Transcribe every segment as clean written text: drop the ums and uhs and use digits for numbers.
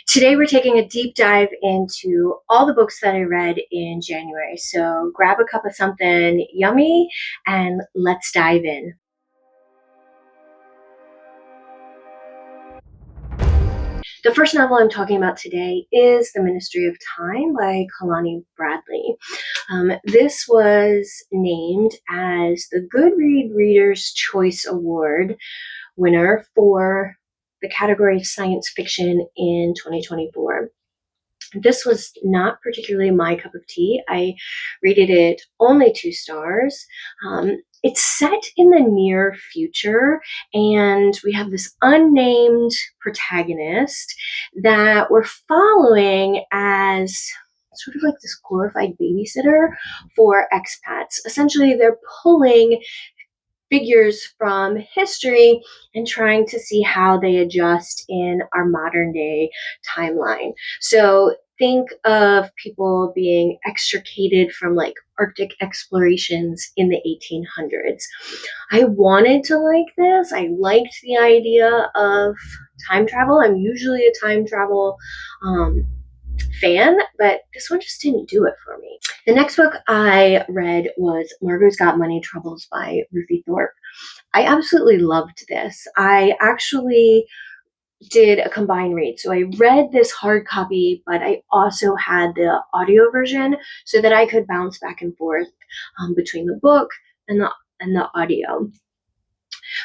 Today we're taking a deep dive into all the books that I read in January. So grab a cup of something yummy and let's dive in. The first novel I'm talking about today is The Ministry of Time by Kalani Bradley. This was named as the Goodreads Reader's Choice Award winner for the category of science fiction in 2024. This was not particularly my cup of tea. I rated it only 2 stars. It's set in the near future, and we have this unnamed protagonist that we're following as sort of like this glorified babysitter for expats. Essentially, they're pulling figures from history and trying to see how they adjust in our modern day timeline. So think of people being extricated from like Arctic explorations in the 1800s. I wanted to like this. I liked the idea of time travel. I'm usually a time travel fan, but this one just didn't do it for me. The next book I read was Margot's Got Money Troubles by Ruthie Thorpe. I absolutely loved this. I actually did a combined read. So I read this hard copy, but I also had the audio version so that I could bounce back and forth between the book and the audio.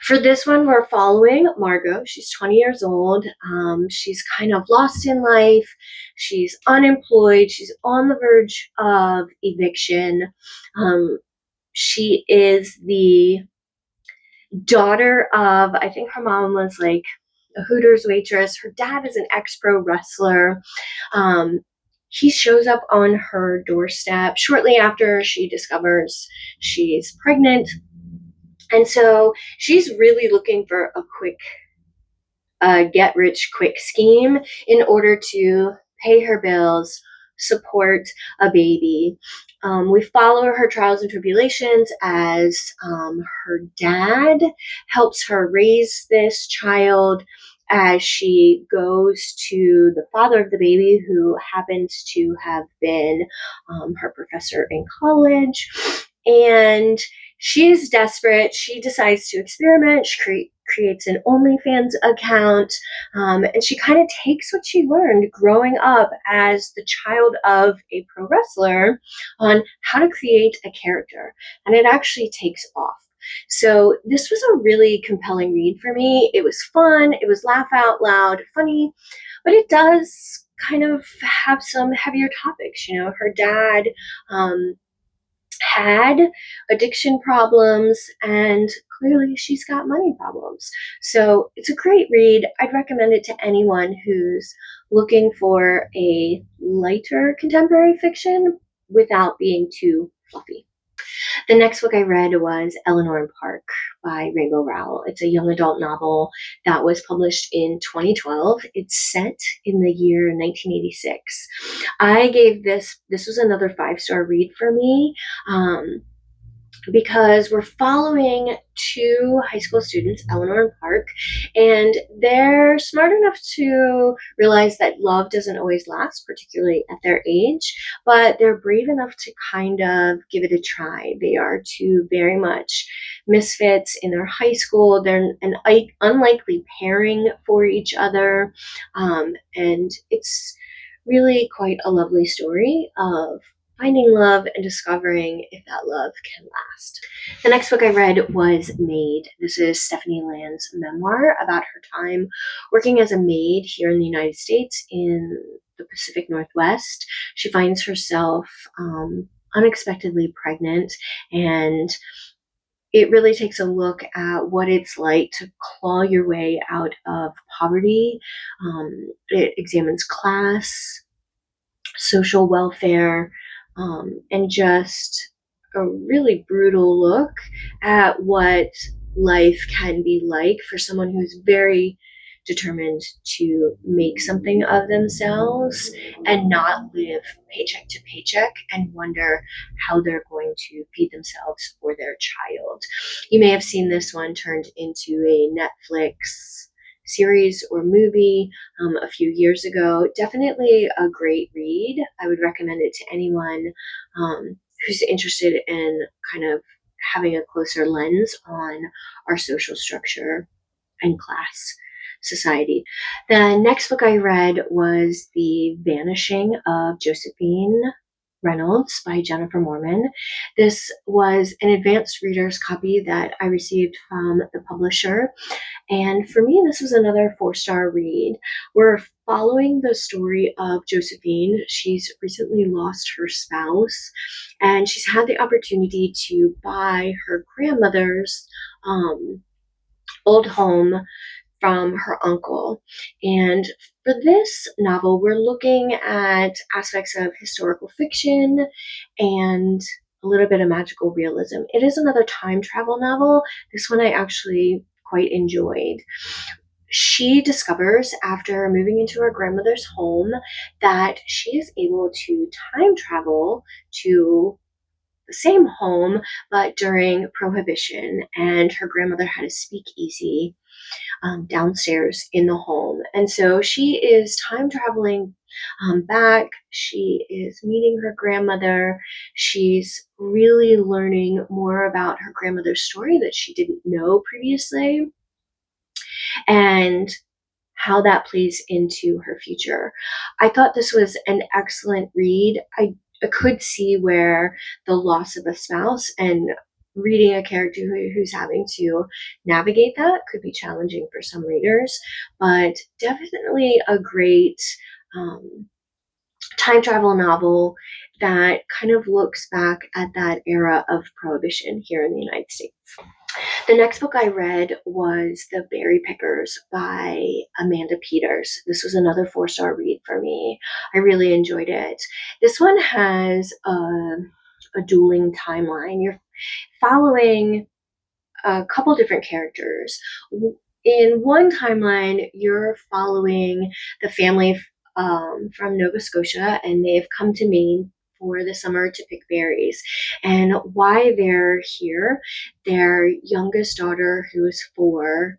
For this one, we're following Margot. She's 20 years old. She's kind of lost in life. She's unemployed. She's on the verge of eviction. She is the daughter of, I think her mom was like a Hooters waitress. Her dad is an ex-pro wrestler. He shows up on her doorstep shortly after she discovers she's pregnant. And so she's really looking for a quick get-rich-quick scheme in order to pay her bills, support a baby. We follow her trials and tribulations as her dad helps her raise this child as she goes to the father of the baby, who happens to have been her professor in college. And she's desperate. She decides to experiment. She creates an OnlyFans account, and she kind of takes what she learned growing up as the child of a pro wrestler on how to create a character, and it actually takes off. So this was a really compelling read for me. It was fun. It was laugh out loud, funny, but it does kind of have some heavier topics. You know, her dad had addiction problems, and clearly she's got money problems. So it's a great read. I'd recommend it to anyone who's looking for a lighter contemporary fiction without being too fluffy. The next book I read was Eleanor in Park by Rainbow Rowell. It's a young adult novel that was published in 2012. It's set in the year 1986. I gave this was another 5-star read for me. Because we're following 2 high school students, Eleanor and Park, and they're smart enough to realize that love doesn't always last, particularly at their age, but they're brave enough to kind of give it a try. They are 2 very much misfits in their high school. They're an unlikely pairing for each other, and it's really quite a lovely story of finding love and discovering if that love can last. The next book I read was Maid. This is Stephanie Land's memoir about her time working as a maid here in the United States in the Pacific Northwest. She finds herself unexpectedly pregnant, and it really takes a look at what it's like to claw your way out of poverty. It examines class, social welfare, and just a really brutal look at what life can be like for someone who's very determined to make something of themselves and not live paycheck to paycheck and wonder how they're going to feed themselves or their child. You may have seen this one turned into a Netflix series or movie a few years ago. Definitely a great read. I would recommend it to anyone who's interested in kind of having a closer lens on our social structure and class society. The next book I read was The Vanishing of Josephine Reynolds by Jennifer Mormon. This was an advanced reader's copy that I received from the publisher. And for me, this was another 4-star read. We're following the story of Josephine. She's recently lost her spouse, and she's had the opportunity to buy her grandmother's old home from her uncle. And for this novel, we're looking at aspects of historical fiction and a little bit of magical realism. It is another time travel novel. This one I actually quite enjoyed. She discovers after moving into her grandmother's home that she is able to time travel to the same home, but during Prohibition, and her grandmother had a speakeasy downstairs in the home. And so she is time traveling back. She is meeting her grandmother. She's really learning more about her grandmother's story that she didn't know previously, and how that plays into her future. I thought this was an excellent read. I could see where the loss of a spouse and reading a character who's having to navigate that could be challenging for some readers, but definitely a great time travel novel that kind of looks back at that era of Prohibition here in the United States. The next book I read was The Berry Pickers by Amanda Peters. This was another 4-star read for me. I really enjoyed it. This one has a dueling timeline. You're following a couple different characters. In one timeline, you're following the family from Nova Scotia, and they've come to Maine for the summer to pick berries. And why they're here, their youngest daughter, who is 4,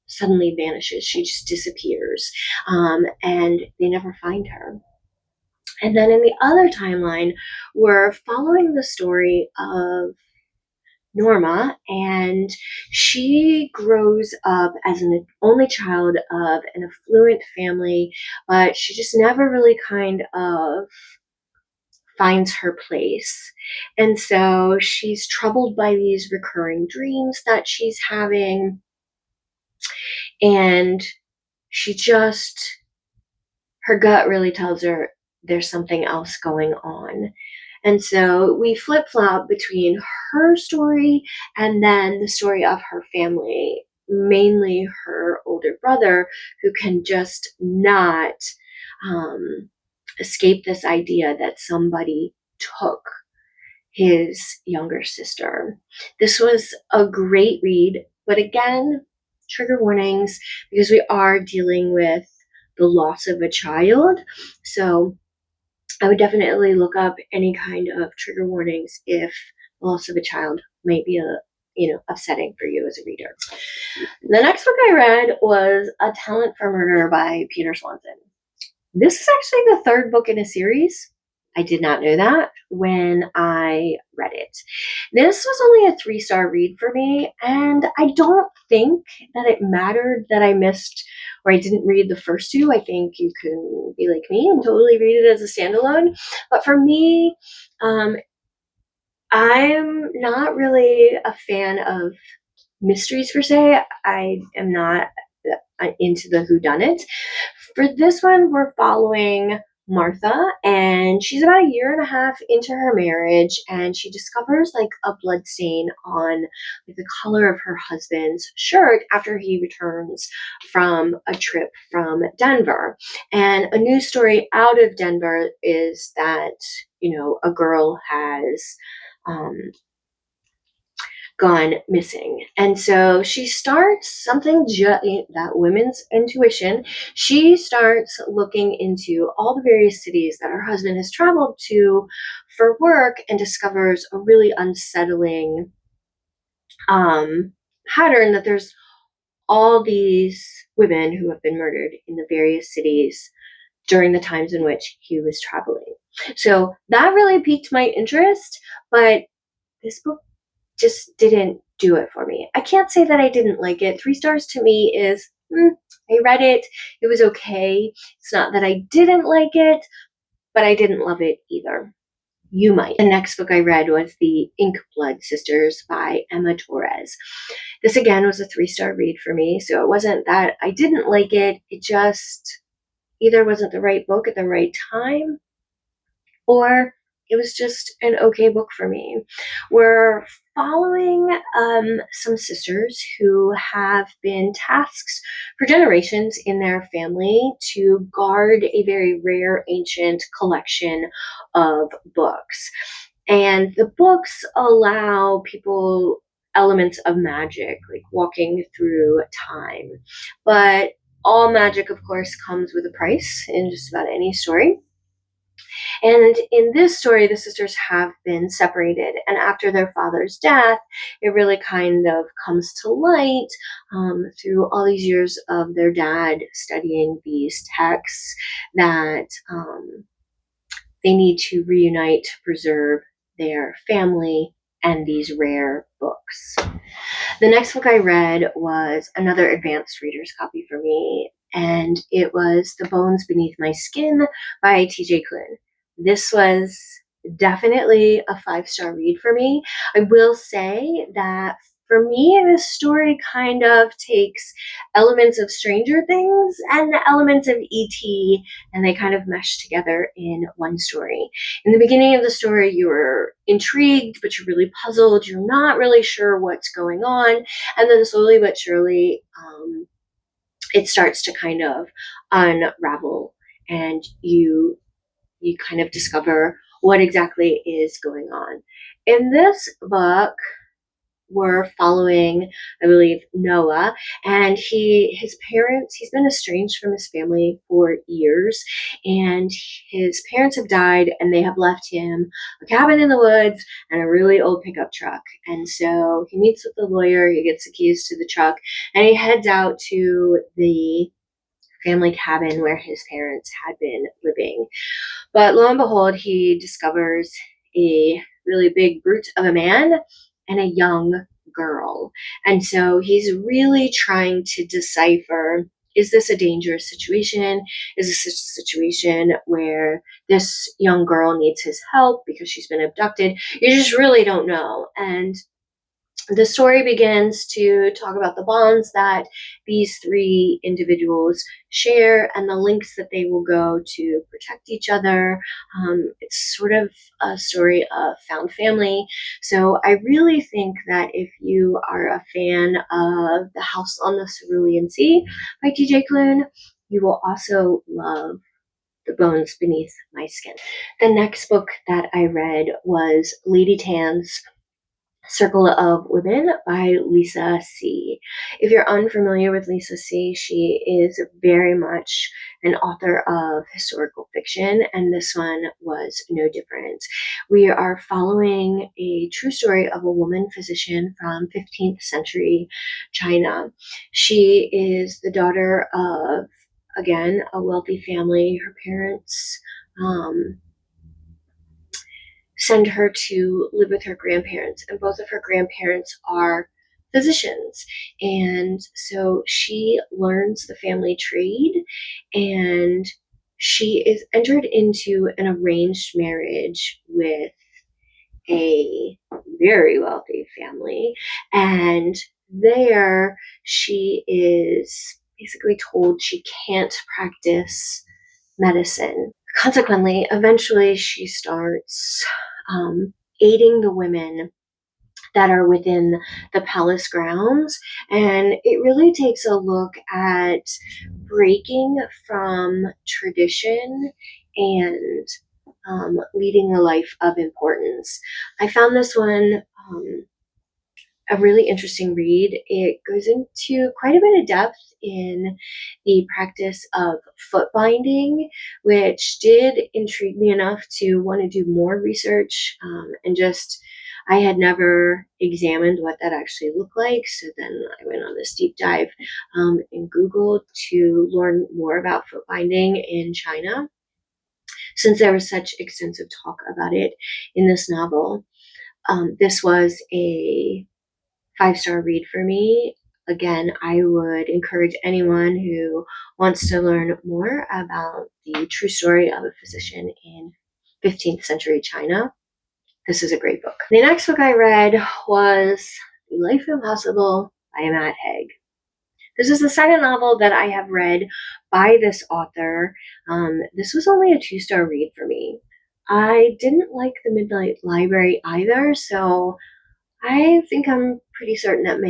suddenly vanishes. She just disappears, and they never find her. And then in the other timeline, we're following the story of Norma, and she grows up as an only child of an affluent family, but she just never really kind of finds her place. And so she's troubled by these recurring dreams that she's having, and she just, her gut really tells her there's something else going on. And so we flip flop between her story and then the story of her family, mainly her older brother, who can just not escape this idea that somebody took his younger sister. This was a great read, but again, trigger warnings, because we are dealing with the loss of a child. So I would definitely look up any kind of trigger warnings if the loss of a child might be upsetting for you as a reader. The next book I read was A Talent for Murder by Peter Swanson. This is actually the 3rd book in a series. I did not know that when I read it. This was only a 3-star read for me, and I don't think that it mattered that I missed or I didn't read the first 2. I think you can be like me and totally read it as a standalone. But for me, I'm not really a fan of mysteries per se. I am not into the whodunit. For this one, we're following Martha, and she's about a year and a half into her marriage, and she discovers like a blood stain on like the color of her husband's shirt after he returns from a trip from Denver. And a news story out of Denver is that a girl has gone missing. And so she starts something that women's intuition. She starts looking into all the various cities that her husband has traveled to for work, and discovers a really unsettling pattern that there's all these women who have been murdered in the various cities during the times in which he was traveling. So that really piqued my interest, but this book just didn't do it for me. I can't say that I didn't like it. 3 stars to me is, I read it. It was okay. It's not that I didn't like it, but I didn't love it either. You might. The next book I read was The Ink Blood Sisters by Emma Torres. This again was a 3-star read for me. So it wasn't that I didn't like it. It just either wasn't the right book at the right time, or it was just an okay book for me. We're following some sisters who have been tasked for generations in their family to guard a very rare ancient collection of books. And the books allow people elements of magic, like walking through time. But all magic, of course, comes with a price in just about any story. And in this story, the sisters have been separated. And after their father's death, it really kind of comes to light through all these years of their dad studying these texts that they need to reunite to preserve their family and these rare books. The next book I read was another advanced reader's copy for me, and it was The Bones Beneath My Skin by TJ Klune. This was definitely a 5-star read for me. I will say that for me, this story kind of takes elements of Stranger Things and elements of E.T., and they kind of mesh together in one story. In the beginning of the story, you're intrigued, but you're really puzzled. You're not really sure what's going on. And then slowly but surely, it starts to kind of unravel, and you kind of discover what exactly is going on. In this book, we're following, I believe, Noah, and his parents, he's been estranged from his family for years, and his parents have died, and they have left him a cabin in the woods and a really old pickup truck. And so he meets with the lawyer, he gets the keys to the truck, and he heads out to the family cabin where his parents had been living. But lo and behold, he discovers a really big brute of a man and a young girl. And so he's really trying to decipher, is this a dangerous situation? Is this a situation where this young girl needs his help because she's been abducted? You just really don't know. And the story begins to talk about the bonds that these 3 individuals share and the lengths that they will go to protect each other. It's sort of a story of found family. So I really think that if you are a fan of The House on the Cerulean Sea by TJ Klune, you will also love The Bones Beneath My Skin. The next book that I read was Lady Tan's Circle of Women by Lisa C. If you're unfamiliar with Lisa C., she is very much an author of historical fiction, and this one was no different. We are following a true story of a woman physician from 15th century China. She is the daughter of, again, a wealthy family. Her parents send her to live with her grandparents, and both of her grandparents are physicians. And so she learns the family trade, and she is entered into an arranged marriage with a very wealthy family. And there she is basically told she can't practice medicine. Consequently, eventually she starts aiding the women that are within the palace grounds. And it really takes a look at breaking from tradition and leading a life of importance. I found this one a really interesting read. It goes into quite a bit of depth in the practice of foot binding, which did intrigue me enough to want to do more research and just I had never examined what that actually looked like, so then I went on this deep dive in Google to learn more about foot binding in China, since there was such extensive talk about it in this novel. This was a 5-star read for me. Again, I would encourage anyone who wants to learn more about the true story of a physician in 15th century China. This is a great book. The next book I read was The Life Impossible by Matt Haig. This is the second novel that I have read by this author. This was only a 2-star read for me. I didn't like The Midnight Library either, so I think I'm pretty certain that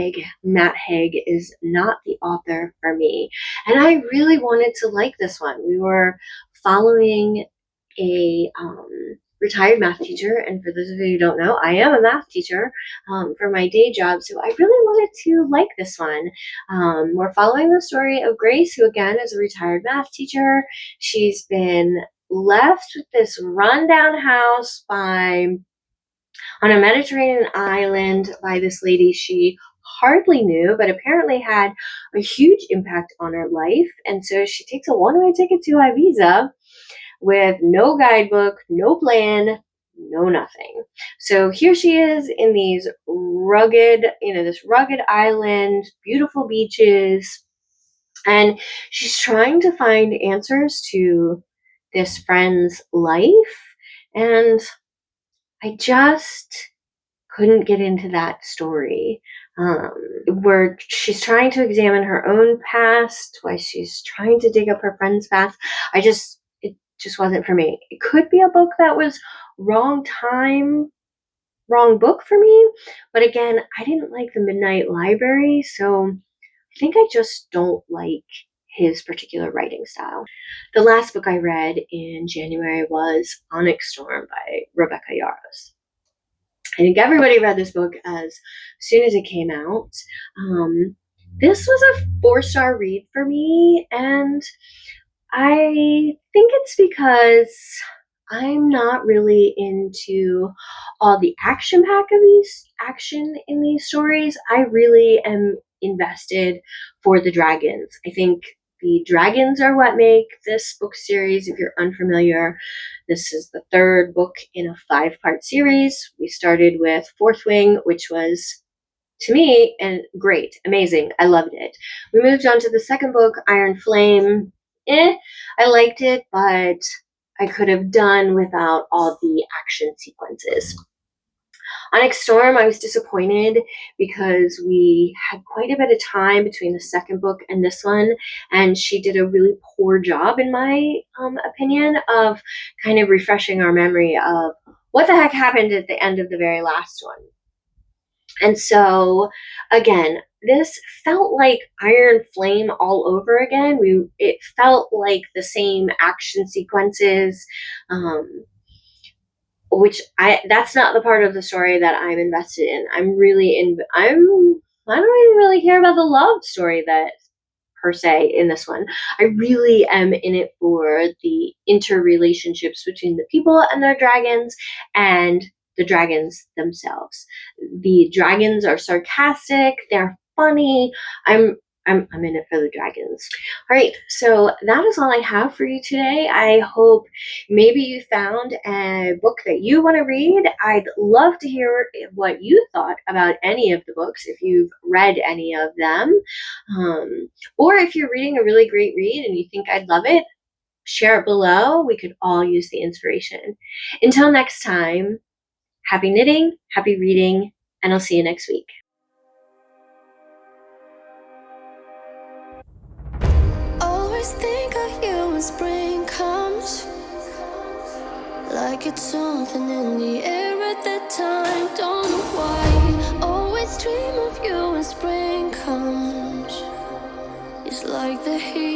Matt Haig is not the author for me. And I really wanted to like this one. We were following a retired math teacher, and for those of you who don't know, I am a math teacher for my day job, so I really wanted to like this one. We're following the story of Grace, who again is a retired math teacher. She's been left with this rundown house on a Mediterranean island by this lady she hardly knew, but apparently had a huge impact on her life. And so she takes a one-way ticket to Ibiza with no guidebook, no plan, no nothing. So here she is in these rugged, this rugged island, beautiful beaches, and she's trying to find answers to this friend's life. And I just couldn't get into that story. Where she's trying to examine her own past, why she's trying to dig up her friend's past. It just wasn't for me. It could be a book that was wrong time, wrong book for me. But again, I didn't like The Midnight Library, so I think I just don't like his particular writing style. The last book I read in January was Onyx Storm by Rebecca Yarros. I think everybody read this book as soon as it came out. This was a 4-star read for me, and I think it's because I'm not really into all the action in these stories. I really am invested for the dragons. I think the dragons are what make this book series. If you're unfamiliar, this is the 3rd book in a 5-part series. We started with Fourth Wing, which was, to me, and great, amazing. I loved it. We moved on to the 2nd book, Iron Flame. I liked it, but I could have done without all the action sequences. Onyx Storm, I was disappointed because we had quite a bit of time between the 2nd book and this one, and she did a really poor job, in my opinion, of kind of refreshing our memory of what the heck happened at the end of the very last one. And so, again, this felt like Iron Flame all over again. It felt like the same action sequences, which that's not the part of the story that I'm invested in. I don't even really care about the love story that per se in this one. I really am in it for the interrelationships between the people and their dragons and the dragons themselves. The dragons are sarcastic, they're funny. I'm in it for the dragons. All right, so that is all I have for you today. I hope maybe you found a book that you want to read. I'd love to hear what you thought about any of the books, if you've read any of them. Or if you're reading a really great read and you think I'd love it, share it below. We could all use the inspiration. Until next time, happy knitting, happy reading, and I'll see you next week. Always think of you when spring comes, like it's something in the air at that time. Don't know why. Always dream of you when spring comes. It's like the heat